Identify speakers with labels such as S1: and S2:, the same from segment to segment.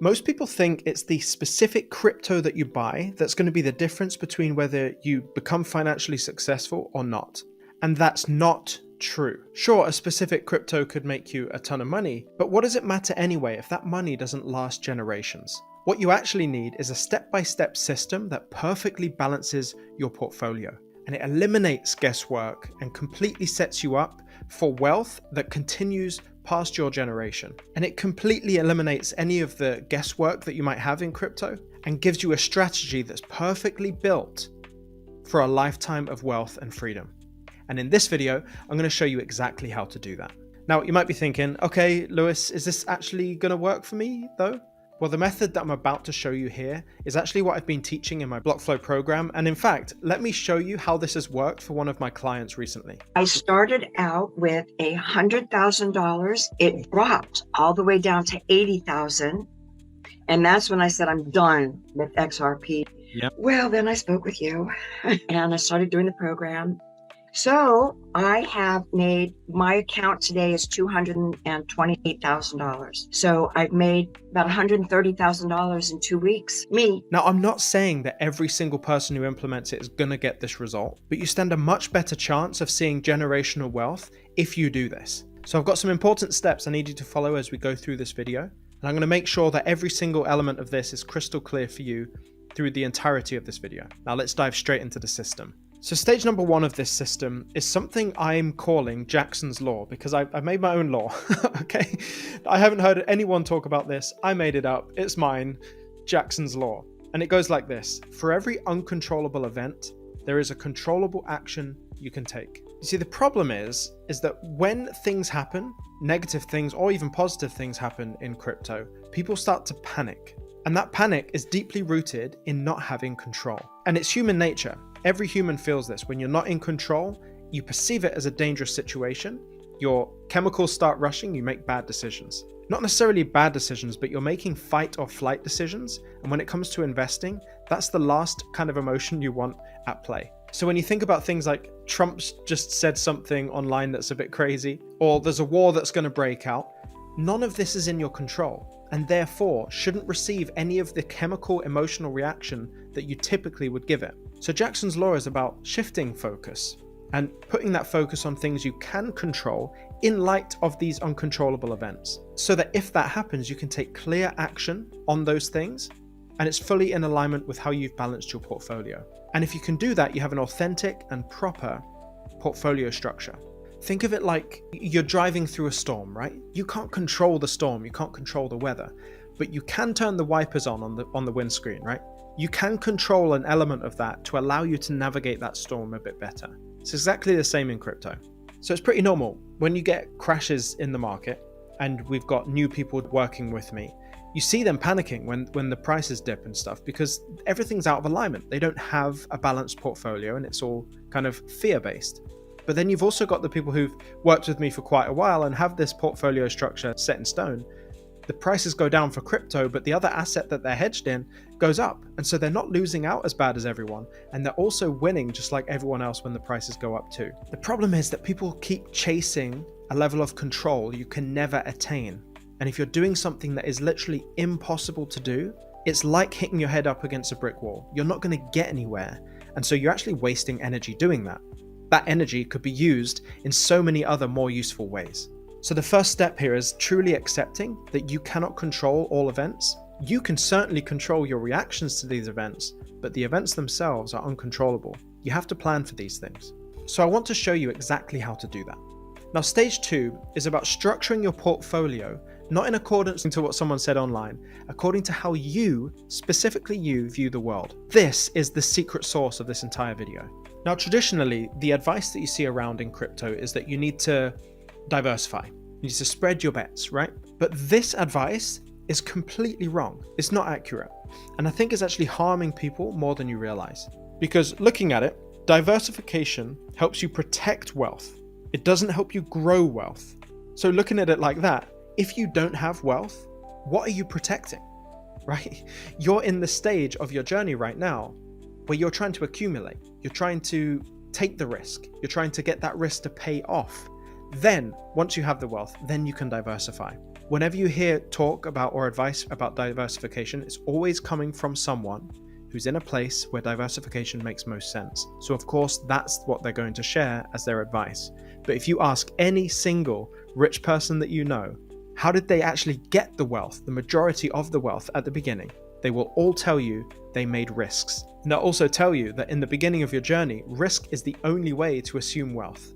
S1: Most people think it's the specific crypto that you buy that's going to be the difference between whether you become financially successful or not. And that's not true. Sure, a specific crypto could make you a ton of money, but what does it matter anyway if that money doesn't last generations? What you actually need is a step-by-step system that perfectly balances your portfolio. And it eliminates guesswork and completely sets you up for wealth that continues past your generation. And it completely eliminates any of the guesswork that you might have in crypto and gives you a strategy that's perfectly built for a lifetime of wealth and freedom. And in this video, I'm going to show you exactly how to do that. Now, you might be thinking, okay, Lewis, is this actually going to work for me though? Well, the method that I'm about to show you here is actually what I've been teaching in my BlockFlow program. And in fact, let me show you how this has worked for one of my clients recently.
S2: I started out with $100,000. It dropped all the way down to 80,000. And that's when I said, I'm done with XRP.
S1: Yep.
S2: Well, then I spoke with you and I started doing the program. So I have made, my account today is $228,000. So I've made about $130,000 in 2 weeks. Me.
S1: Now, I'm not saying that every single person who implements it is going to get this result, but you stand a much better chance of seeing generational wealth if you do this. So I've got some important steps I need you to follow as we go through this video. And I'm going to make sure that every single element of this is crystal clear for you through the entirety of this video. Now let's dive straight into the system. So stage number one of this system is something I'm calling Jackson's Law, because I've made my own law, okay? I haven't heard anyone talk about this. I made it up. It's mine, Jackson's Law. And it goes like this. For every uncontrollable event, there is a controllable action you can take. You see, the problem is that when things happen, negative things or even positive things happen in crypto, people start to panic. And that panic is deeply rooted in not having control. And it's human nature. Every human feels this. When you're not in control, you perceive it as a dangerous situation. Your chemicals start rushing, you make bad decisions. Not necessarily bad decisions, but you're making fight or flight decisions. And when it comes to investing, that's the last kind of emotion you want at play. So when you think about things like Trump's just said something online that's a bit crazy, or there's a war that's going to break out, none of this is in your control, and therefore shouldn't receive any of the chemical emotional reaction that you typically would give it. So Jackson's Law is about shifting focus and putting that focus on things you can control in light of these uncontrollable events, so that if that happens, you can take clear action on those things, and it's fully in alignment with how you've balanced your portfolio. And if you can do that, you have an authentic and proper portfolio structure. Think of it like you're driving through a storm, right? You can't control the storm, you can't control the weather, but you can turn the wipers on the windscreen, right? You can control an element of that to allow you to navigate that storm a bit better. It's exactly the same in crypto. So it's pretty normal when you get crashes in the market, and we've got new people working with me. You see them panicking when the prices dip and stuff, because everything's out of alignment. They don't have a balanced portfolio and it's all kind of fear-based. But then you've also got the people who've worked with me for quite a while and have this portfolio structure set in stone. The prices go down for crypto, but the other asset that they're hedged in goes up. And so they're not losing out as bad as everyone. And they're also winning just like everyone else when the prices go up too. The problem is that people keep chasing a level of control you can never attain. And if you're doing something that is literally impossible to do, it's like hitting your head up against a brick wall. You're not going to get anywhere. And so you're actually wasting energy doing that. That energy could be used in so many other more useful ways. So the first step here is truly accepting that you cannot control all events. You can certainly control your reactions to these events, but the events themselves are uncontrollable. You have to plan for these things. So I want to show you exactly how to do that. Now, stage 2 is about structuring your portfolio, not in accordance to what someone said online, according to how you, specifically you, view the world. This is the secret sauce of this entire video. Now, traditionally, the advice that you see around in crypto is that you need to diversify. You need to spread your bets, right? But this advice is completely wrong. It's not accurate. And I think it's actually harming people more than you realize. Because looking at it, diversification helps you protect wealth. It doesn't help you grow wealth. So looking at it like that, if you don't have wealth, what are you protecting, right? You're in the stage of your journey right now where you're trying to accumulate. You're trying to take the risk. You're trying to get that risk to pay off. Then, once you have the wealth, then you can diversify. Whenever you hear talk about or advice about diversification, it's always coming from someone who's in a place where diversification makes most sense. So of course, that's what they're going to share as their advice. But if you ask any single rich person that you know, how did they actually get the wealth, the majority of the wealth at the beginning? They will all tell you they made risks. And they'll also tell you that in the beginning of your journey, risk is the only way to assume wealth.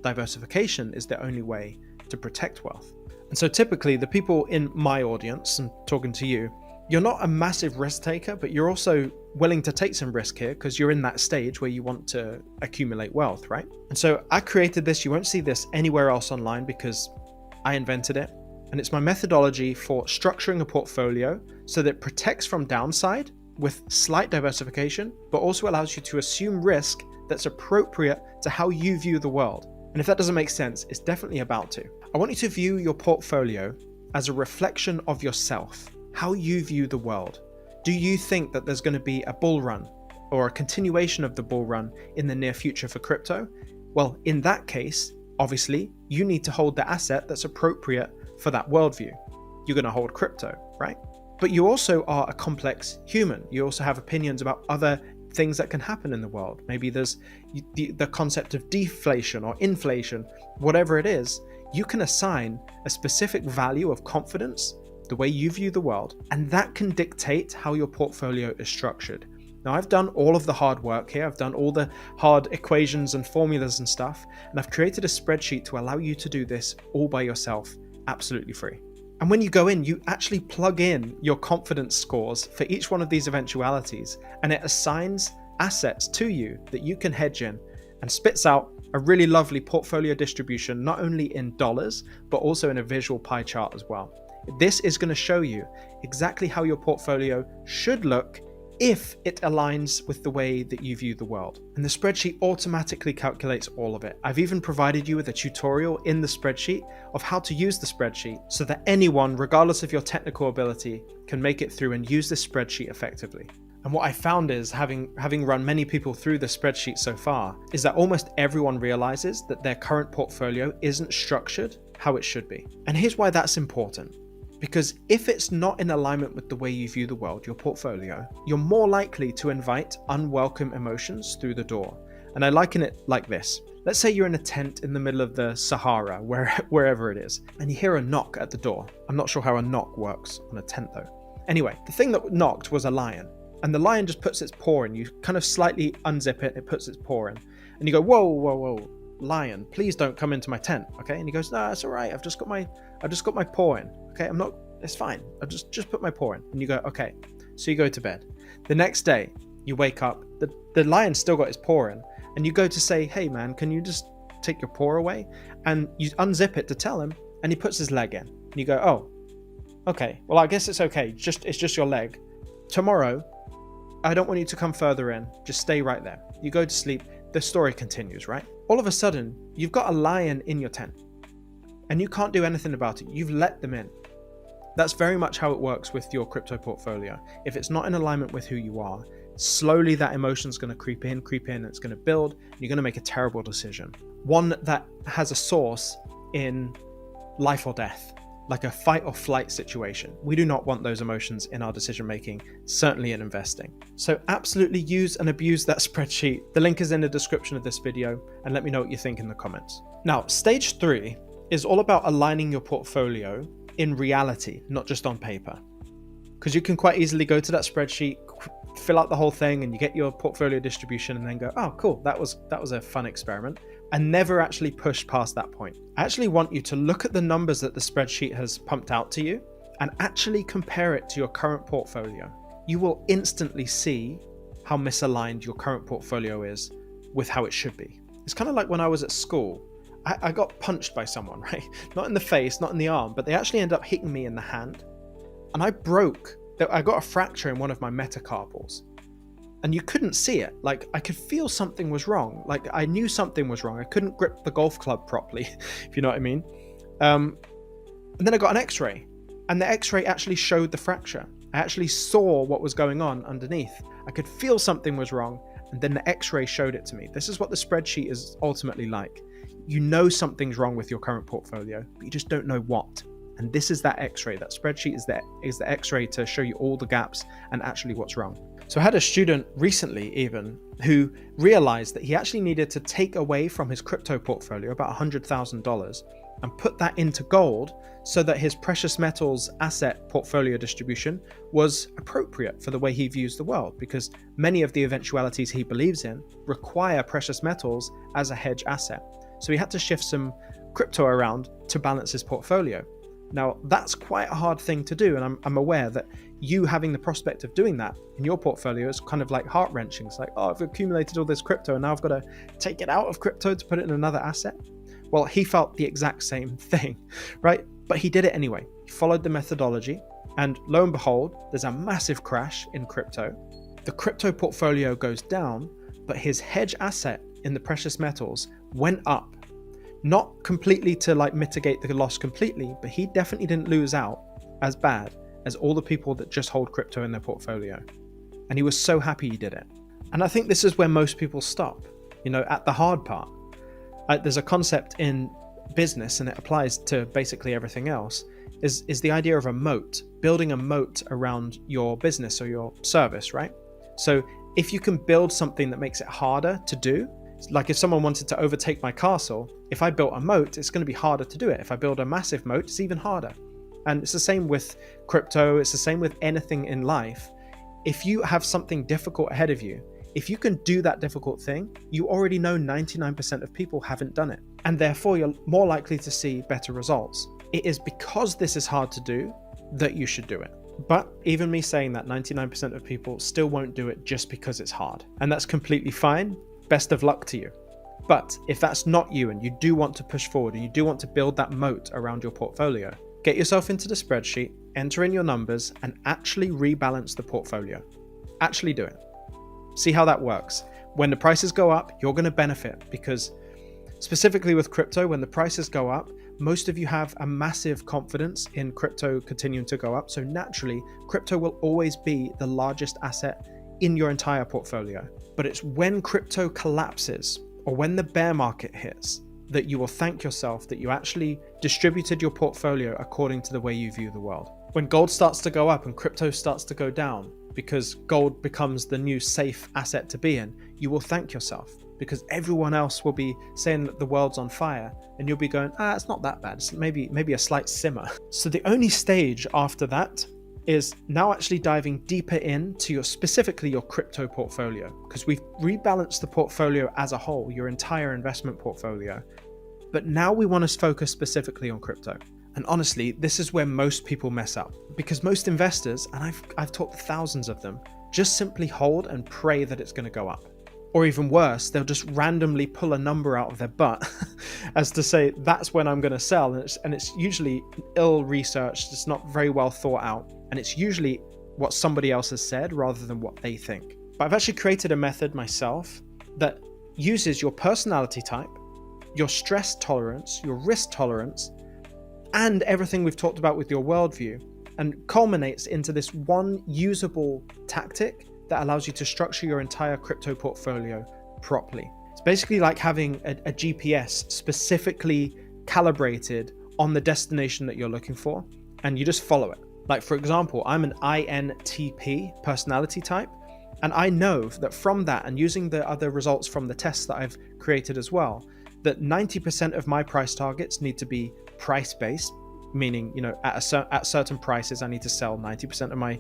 S1: Diversification is the only way to protect wealth. And so typically the people in my audience, and talking to you, you're not a massive risk taker, but you're also willing to take some risk here because you're in that stage where you want to accumulate wealth, right? And so I created this. You won't see this anywhere else online because I invented it. And it's my methodology for structuring a portfolio so that it protects from downside with slight diversification, but also allows you to assume risk that's appropriate to how you view the world. And if that doesn't make sense, it's definitely about to. I want you to view your portfolio as a reflection of yourself, how you view the world. Do you think that there's going to be a bull run or a continuation of the bull run in the near future for crypto? Well, in that case, obviously, you need to hold the asset that's appropriate for that worldview. You're going to hold crypto, right? But you also are a complex human. You also have opinions about other things that can happen in the world. Maybe there's the concept of deflation or inflation, whatever it is. You can assign a specific value of confidence, the way you view the world, and that can dictate how your portfolio is structured. Now, I've done all of the hard work here. I've done all the hard equations and formulas and stuff, and I've created a spreadsheet to allow you to do this all by yourself, absolutely free. And when you go in, you actually plug in your confidence scores for each one of these eventualities, and it assigns assets to you that you can hedge in and spits out a really lovely portfolio distribution, not only in dollars, but also in a visual pie chart as well. This is going to show you exactly how your portfolio should look if it aligns with the way that you view the world. And the spreadsheet automatically calculates all of it. I've even provided you with a tutorial in the spreadsheet of how to use the spreadsheet so that anyone, regardless of your technical ability, can make it through and use this spreadsheet effectively. And what I found is, having run many people through the spreadsheet so far, is that almost everyone realizes that their current portfolio isn't structured how it should be. And here's why that's important. Because if it's not in alignment with the way you view the world, your portfolio, you're more likely to invite unwelcome emotions through the door. And I liken it like this. Let's say you're in a tent in the middle of the Sahara, wherever it is, and you hear a knock at the door. I'm not sure how a knock works on a tent though. Anyway, the thing that knocked was a lion. And the lion just puts its paw in. You kind of slightly unzip it, it puts its paw in. And you go, whoa, whoa, whoa, lion, please don't come into my tent, okay? And he goes, no, it's all right, I've just got my paw in. Okay, it's fine. I'll just put my paw in. And you go, okay. So you go to bed. The next day, you wake up, the lion's still got his paw in, and you go to say, hey man, can you just take your paw away? And you unzip it to tell him, and he puts his leg in. And you go, oh, okay, well, I guess it's okay. It's just your leg. Tomorrow, I don't want you to come further in. Just stay right there. You go to sleep. The story continues, right? All of a sudden, you've got a lion in your tent, and you can't do anything about it. You've let them in. That's very much how it works with your crypto portfolio. If it's not in alignment with who you are, slowly that emotion's going to creep in, and it's going to build, and you're going to make a terrible decision. One that has a source in life or death, like a fight or flight situation. We do not want those emotions in our decision making, certainly in investing. So absolutely use and abuse that spreadsheet. The link is in the description of this video, and let me know what you think in the comments. Now, stage 3 is all about aligning your portfolio in reality, not just on paper. Because you can quite easily go to that spreadsheet, fill out the whole thing, and you get your portfolio distribution and then go, oh, cool, that was a fun experiment, and never actually push past that point. I actually want you to look at the numbers that the spreadsheet has pumped out to you and actually compare it to your current portfolio. You will instantly see how misaligned your current portfolio is with how it should be. It's kind of like when I was at school. I got punched by someone, right? Not in the face, not in the arm, but they actually ended up hitting me in the hand. And I got a fracture in one of my metacarpals. And you couldn't see it. Like, I could feel something was wrong. Like, I knew something was wrong. I couldn't grip the golf club properly, if you know what I mean. And then I got an x-ray. And the x-ray actually showed the fracture. I actually saw what was going on underneath. I could feel something was wrong. And then the x-ray showed it to me. This is what the spreadsheet is ultimately like. You know something's wrong with your current portfolio, but you just don't know what. And this is that x-ray. That spreadsheet is the x-ray to show you all the gaps and actually what's wrong. So I had a student recently even who realized that he actually needed to take away from his crypto portfolio about $100,000 and put that into gold so that his precious metals asset portfolio distribution was appropriate for the way he views the world, because many of the eventualities he believes in require precious metals as a hedge asset. So he had to shift some crypto around to balance his portfolio. Now, that's quite a hard thing to do, and I'm aware that you having the prospect of doing that in your portfolio is kind of like heart-wrenching. It's like, oh, I've accumulated all this crypto and now I've got to take it out of crypto to put it in another asset. Well, he felt the exact same thing, right? But he did it anyway. He followed the methodology, and lo and behold, there's a massive crash in crypto. The crypto portfolio goes down, but his hedge asset in the precious metals went up. Not completely to like mitigate the loss completely, but he definitely didn't lose out as bad as all the people that just hold crypto in their portfolio. And he was so happy he did it. And I think this is where most people stop, at the hard part. There's a concept in business, and it applies to basically everything else, is the idea of a moat, building a moat around your business or your service, right? So if you can build something that makes it harder to do, like if someone wanted to overtake my castle, if I built a moat, it's going to be harder to do it. If I build a massive moat, it's even harder. And it's the same with crypto. It's the same with anything in life. If you have something difficult ahead of you, if you can do that difficult thing, you already know 99% of people haven't done it. And therefore, you're more likely to see better results. It is because this is hard to do that you should do it. But even me saying that, 99% of people still won't do it just because it's hard. And that's completely fine. Best of luck to you. But if that's not you and you do want to push forward and you do want to build that moat around your portfolio, get yourself into the spreadsheet, enter in your numbers, and actually rebalance the portfolio. Actually do it. See how that works. When the prices go up, you're going to benefit, because specifically with crypto, when the prices go up, most of you have a massive confidence in crypto continuing to go up. So naturally, crypto will always be the largest asset in your entire portfolio. But it's when crypto collapses or when the bear market hits that you will thank yourself that you actually distributed your portfolio according to the way you view the world. When gold starts to go up and crypto starts to go down, because gold becomes the new safe asset to be in, you will thank yourself, because everyone else will be saying that the world's on fire and you'll be going, it's not that bad. It's maybe a slight simmer. So the only stage after that is now actually diving deeper into specifically your crypto portfolio, because we've rebalanced the portfolio as a whole, your entire investment portfolio. But now we want to focus specifically on crypto. And honestly, this is where most people mess up, because most investors, and I've talked to thousands of them, just simply hold and pray that it's going to go up. Or even worse, they'll just randomly pull a number out of their butt as to say, that's when I'm going to sell. And it's usually ill-researched, it's not very well thought out, and it's usually what somebody else has said rather than what they think. But I've actually created a method myself that uses your personality type, your stress tolerance, your risk tolerance, and everything we've talked about with your worldview, and culminates into this one usable tactic that allows you to structure your entire crypto portfolio properly. It's basically like having a GPS specifically calibrated on the destination that you're looking for, and you just follow it. Like, for example, I'm an INTP personality type, and I know that from that, and using the other results from the tests that I've created as well, that 90% of my price targets need to be price-based, meaning, at certain prices, I need to sell 90%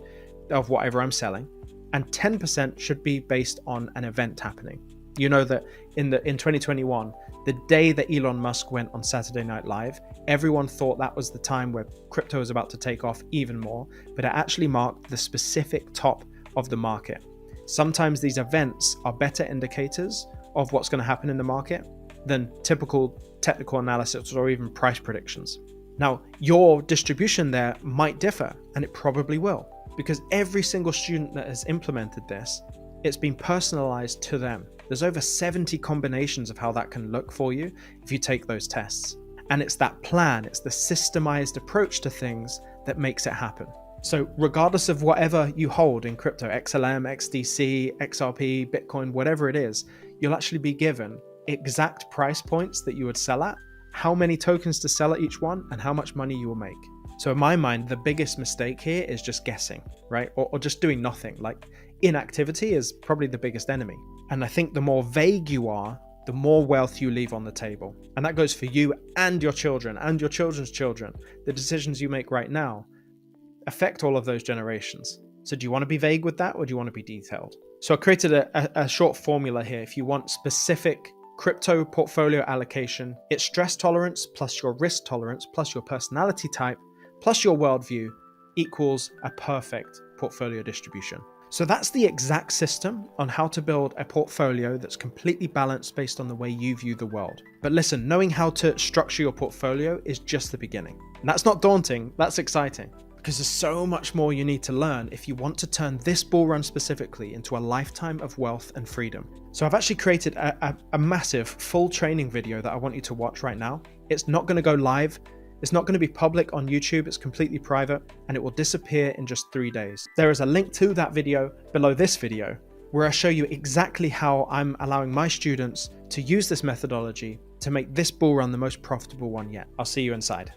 S1: of whatever I'm selling, and 10% should be based on an event happening. You know that in 2021, the day that Elon Musk went on Saturday Night Live, everyone thought that was the time where crypto was about to take off even more, but it actually marked the specific top of the market. Sometimes these events are better indicators of what's going to happen in the market than typical technical analysis or even price predictions. Now, your distribution there might differ, and it probably will, because every single student that has implemented this, it's been personalized to them. There's over 70 combinations of how that can look for you if you take those tests. And it's that plan, it's the systemized approach to things that makes it happen. So regardless of whatever you hold in crypto, XLM, XDC, XRP, Bitcoin, whatever it is, you'll actually be given exact price points that you would sell at, how many tokens to sell at each one, and how much money you will make. So in my mind, the biggest mistake here is just guessing, right? Or just doing nothing. Like inactivity is probably the biggest enemy. And I think the more vague you are, the more wealth you leave on the table. And that goes for you and your children and your children's children. The decisions you make right now affect all of those generations. So do you want to be vague with that, or do you want to be detailed? So I created a short formula here. If you want specific crypto portfolio allocation, it's stress tolerance plus your risk tolerance plus your personality type plus your worldview equals a perfect portfolio distribution. So that's the exact system on how to build a portfolio that's completely balanced based on the way you view the world. But listen, knowing how to structure your portfolio is just the beginning. And that's not daunting, that's exciting, because there's so much more you need to learn if you want to turn this bull run specifically into a lifetime of wealth and freedom. So I've actually created a massive full training video that I want you to watch right now. It's not going to go live. It's not going to be public on YouTube, it's completely private, and it will disappear in just 3 days. There is a link to that video below this video where I show you exactly how I'm allowing my students to use this methodology to make this bull run the most profitable one yet. I'll see you inside.